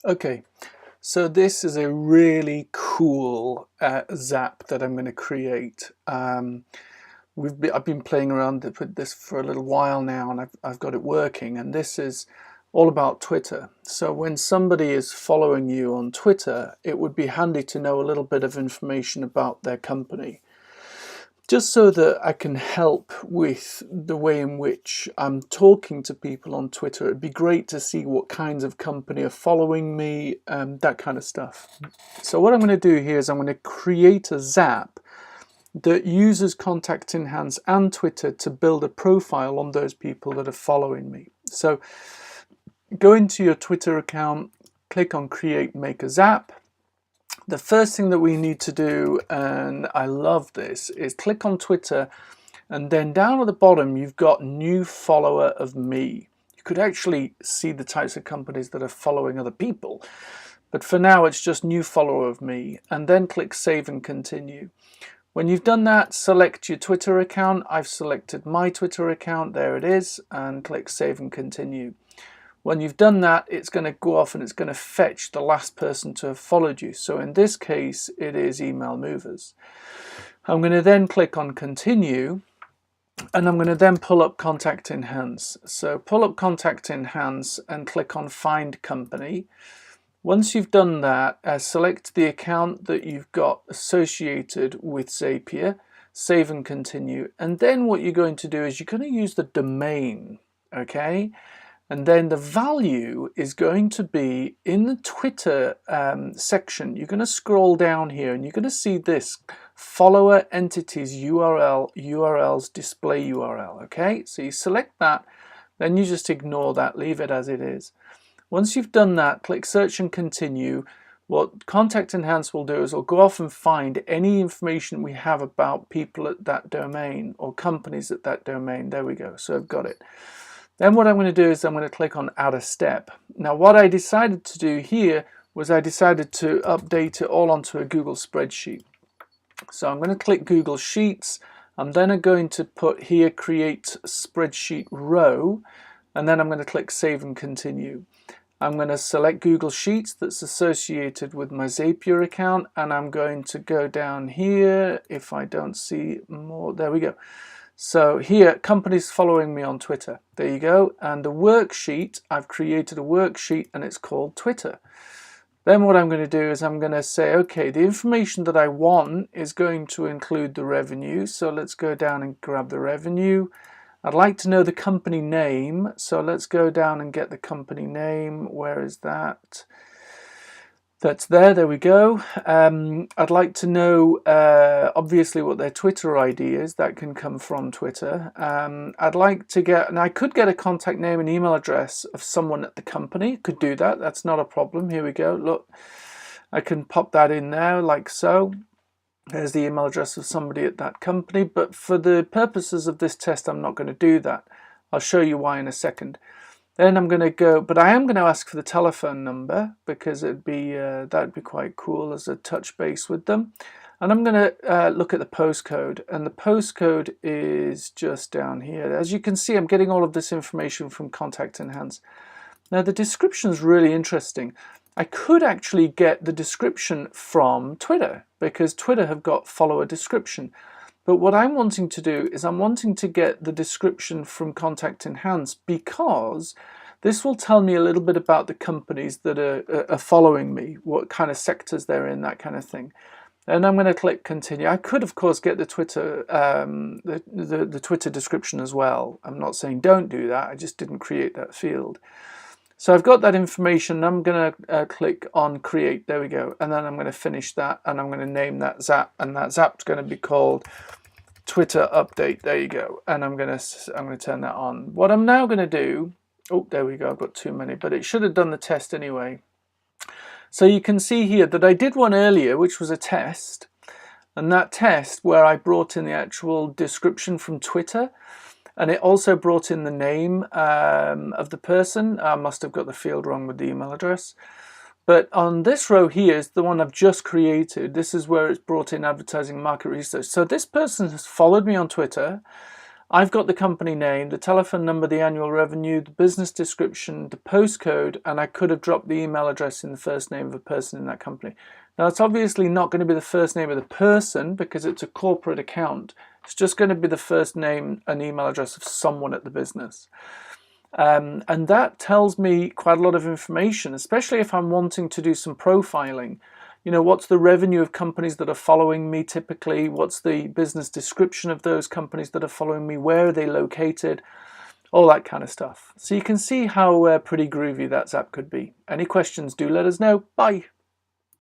Okay, so this is a really cool Zap that I'm going to create. I've been playing around with this for a little while now, and I've got it working. And this is all about Twitter. So when somebody is following you on Twitter, it would be handy to know a little bit of information about their company, just so that I can help with the way in which I'm talking to people on Twitter. It'd be great to see what kinds of company are following me, that kind of stuff. So what I'm going to do here is I'm going to create a Zap that uses Contact Enhance and Twitter to build a profile on those people that are following me. So go into your Twitter account, click on Create Make a Zap. The first thing that we need to do, and I love this, is click on Twitter, and then down at the bottom you've got New Follower of Me. You could actually see the types of companies that are following other people, but for now it's just New Follower of Me, and then click Save and Continue. When you've done that, select your Twitter account. I've selected my Twitter account, there it is, and click Save and Continue. When you've done that, it's going to go off and it's going to fetch the last person to have followed you. So in this case, it is Email Movers. I'm going to then click on Continue, and I'm going to then pull up Contact Enhance. So pull up Contact Enhance and click on Find Company. Once you've done that, select the account that you've got associated with Zapier, save and continue. And then what you're going to do is you're going to use the domain, okay? And then the value is going to be in the Twitter section. You're going to scroll down here and you're going to see this follower entities URL, URLs display URL. Okay, so you select that, then you just ignore that, leave it as it is. Once you've done that, click search and continue. What Contact Enhance will do is it'll go off and find any information we have about people at that domain or companies at that domain. There we go, so I've got it. Then what I'm going to do is I'm going to click on Add a Step. Now what I decided to do here was I decided to update it all onto a Google spreadsheet. So I'm going to click Google Sheets. I'm then going to put here Create Spreadsheet Row, and then I'm going to click Save and Continue. I'm going to select Google Sheets that's associated with my Zapier account, and I'm going to go down here. If I don't see more, there we go. So here, companies following me on Twitter. There you go. And the worksheet, I've created a worksheet and it's called Twitter. Then what I'm going to do is I'm going to say, okay, the information that I want is going to include the revenue. So let's go down and grab the revenue. I'd like to know the company name. So let's go down and get the company name. Where is that? That's there we go. I'd like to know obviously what their Twitter ID is. That can come from Twitter. I'd like to get, and I could get a contact name and email address of someone at the company. Could do that, that's not a problem. Here we go, look, I can pop that in there like so. There's the email address of somebody at that company, but for the purposes of this test I'm not going to do that. I'll show you why in a second. Then I'm going to go, but I am going to ask for the telephone number because it'd be that'd be quite cool as a touch base with them. And I'm going to look at the postcode, and the postcode is just down here. As you can see, I'm getting all of this information from Contact Enhance. Now the description is really interesting. I could actually get the description from Twitter because Twitter have got follower description. But what I'm wanting to do is I'm wanting to get the description from Contact Enhance because this will tell me a little bit about the companies that are following me, what kind of sectors they're in, that kind of thing. And I'm going to click continue. I could, of course, get the Twitter the Twitter description as well. I'm not saying don't do that. I just didn't create that field. So I've got that information. I'm going to click on create. There we go. And then I'm going to finish that, and I'm going to name that Zap, and that Zap's going to be called Twitter update. There you go. And I'm going to turn that on. What I'm now going to do, oh, there we go. I've got too many, but it should have done the test anyway. So you can see here that I did one earlier, which was a test. And that test where I brought in the actual description from Twitter, and it also brought in the name of the person. I must have got the field wrong with the email address. But on this row here is the one I've just created. This is where it's brought in advertising market research. So this person has followed me on Twitter. I've got the company name, the telephone number, the annual revenue, the business description, the postcode, and I could have dropped the email address in the first name of a person in that company. Now, it's obviously not going to be the first name of the person because it's a corporate account. It's just going to be the first name and email address of someone at the business. And that tells me quite a lot of information, especially if I'm wanting to do some profiling. You know, what's the revenue of companies that are following me typically? What's the business description of those companies that are following me? Where are they located? All that kind of stuff. So you can see how pretty groovy that Zap could be. Any questions, do let us know. Bye.